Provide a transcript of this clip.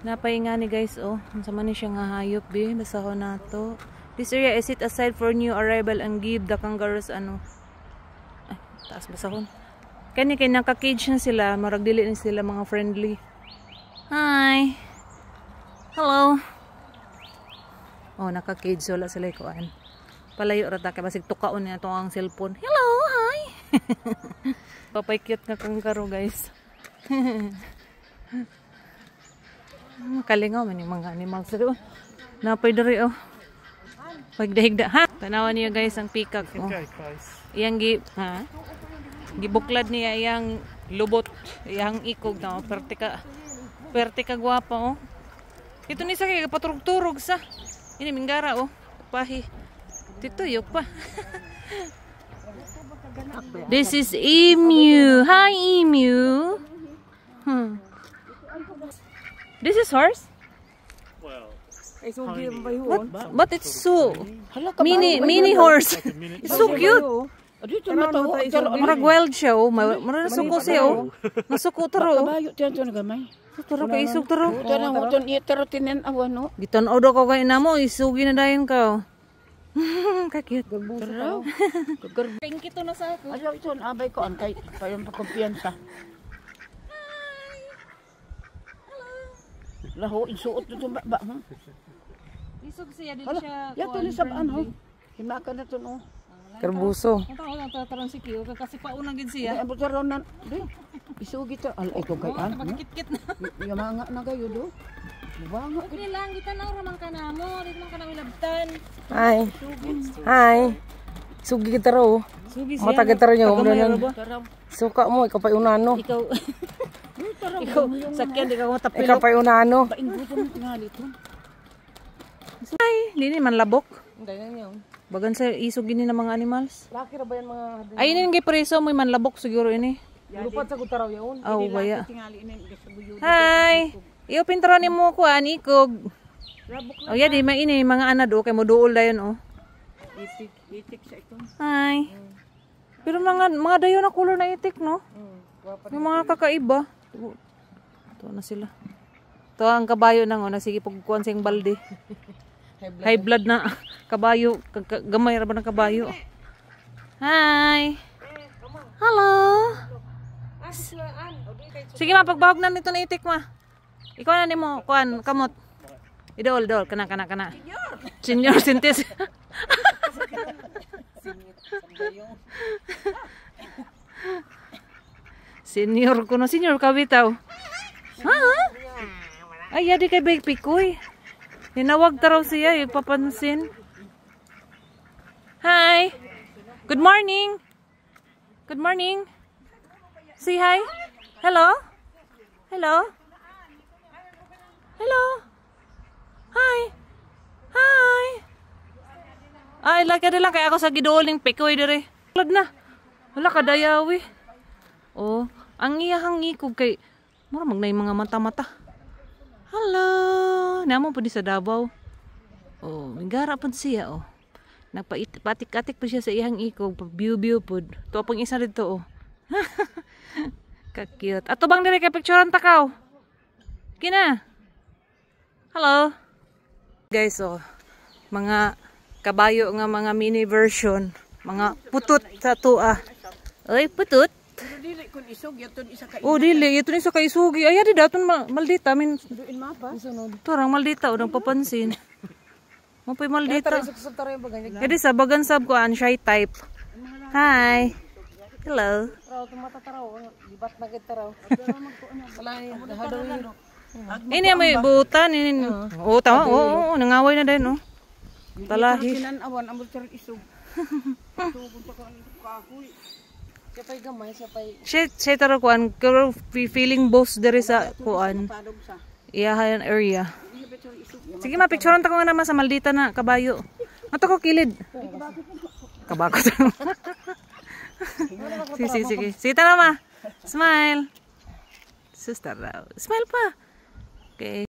Napay nga ni guys, oh. Sama ni siya nga hayop, be. Basahon na to. This area is set aside for new arrival and give the kangaroos, ano. Ay, taas basahon. Kaya naka-cage na sila. Maragdili na sila mga friendly. Hi! Hello! Oh, naka-cage. Wala sila ikuan. Palayo rata kaya basig tukaon niya itong ang cellphone. Hello! Hi! Papay cute nga kangaroo, guys. Kalingaw man yung mga animals doon. Napay diri oh. Pagdahigda ha. Tanawan niyo guys ang peacock oh. Iyang gibuklad niya iyang lubot, iyang ikog na perte ka gwapa oh. Ito ni sa kay paturog-turog sa. Ini minggara oh. Pahi. Tituyok pa. This is emu. Hi emu. This is horse? Well, but it's so mini horse. It's so cute. Marag wild siya oh. Marag nasuko siya oh. Nasuko taro. Taro ka isog taro. Gitan-o daw ka kayo na mo. Isugi na dayon ka oh. Kakit. Taro. Pink ito na sa ako. Ayaw ito, abay ko ang kay payong pagkumpiyansa. Laho, isuot ito ba? Isog siya din siya. Yato ni sabaan ho. Himaka na ito no. Karbuso. Taron si Kiyo kasi paunang gid siya. Ay, abot ron na. Isugi ito. Alay ko kay an. Magkit-kit na. Yamanga na kayo do. Banga. Okay lang, kita na ramang ka na mo. Dito man ka na wilabtan. Hi. Hi. Sugi kita ro. Sugi siya. Mata kita ro niya. Suka mo, ikaw pa unano. Ikaw. Ikaw, sakyan, di ka matapilok. Ikaw pa unano. Ay, hindi man labok. Hindi na niyo. Bagan sa isog gini ng mga animals. Laki ra ba yan mga... Ay, ini nga preso, may manlabok siguro ini. Lupat sa gutaraw yun. Oh, baya. Hi! I-open taro ni mo ko, ikog. Oh, yeah, di ini mga anad, oh, kay mo duol dayon, oh. Itik sa ito. Hi! Pero mga dayon na color na itik, no? Yung mga kakaiba. Ito na sila. Ito ang kabayo nang, oh, sige pagkukuhan siyang balde. High blood na kabayo. Gamay ra ba ng kabayo? Hi! Hello! Sige ma, pagbahog na nito na itik ma. Ikaw na ni mo, kuan, kamot. Idol, kana. Senior sintis. Senior kuno, senior ka bitaw. Ha? Ay, yadi kay Big Pikoy. Hinawag taraw siya, ipapansin. Hi. Good morning. Good morning. Say hi. Hello. Hello. Hello. Hi. Hi. Ay, laki lang kaya ako sa giduoling Pikoy dire. Lod na. Wala ka dayawi. Oh, ang iyahang ikog kay mura magnay mga mata-mata. Hello. Namo po di sa Davao. Oh, migara po siya oh. Nagpatik-atik po siya sa iyang ikog, view po. To pang isa dito oh. Ka-cute. Ato bang dire kay picturean takaw? Kina. Hello. Guys oh, mga kabayo nga mga mini version, mga putut sa tua. Oy, putut. Dili kun isog yaton isa ka. Oh, dili yaton isa ka isugi. Ay, di daton maldita min. Duin mapa. Turang maldita o nang papansin. Mo pay maldita. Yan. Kadi sa bagan sab ko an shy type. Hi. Hello. Taraw, tumata taraw. Libat na kita taraw. Wala ni. Ini may butan ini. Oh, tama. Oo, nangaway na din oh. Talahi. Kinanawan amol sir isog. Tubon pa kan kahoy. Siya pa'y gamay, siya pa'y... Siya taro kuan, pero feeling boss dere sa kuan. Iyahan area. Sige ma, picturean ta ko nga naman sa maldita na kabayo. Mato ko kilid. Kabakot. Sige. Sige tara ma. Smile. Sister raw. Smile pa. Okay.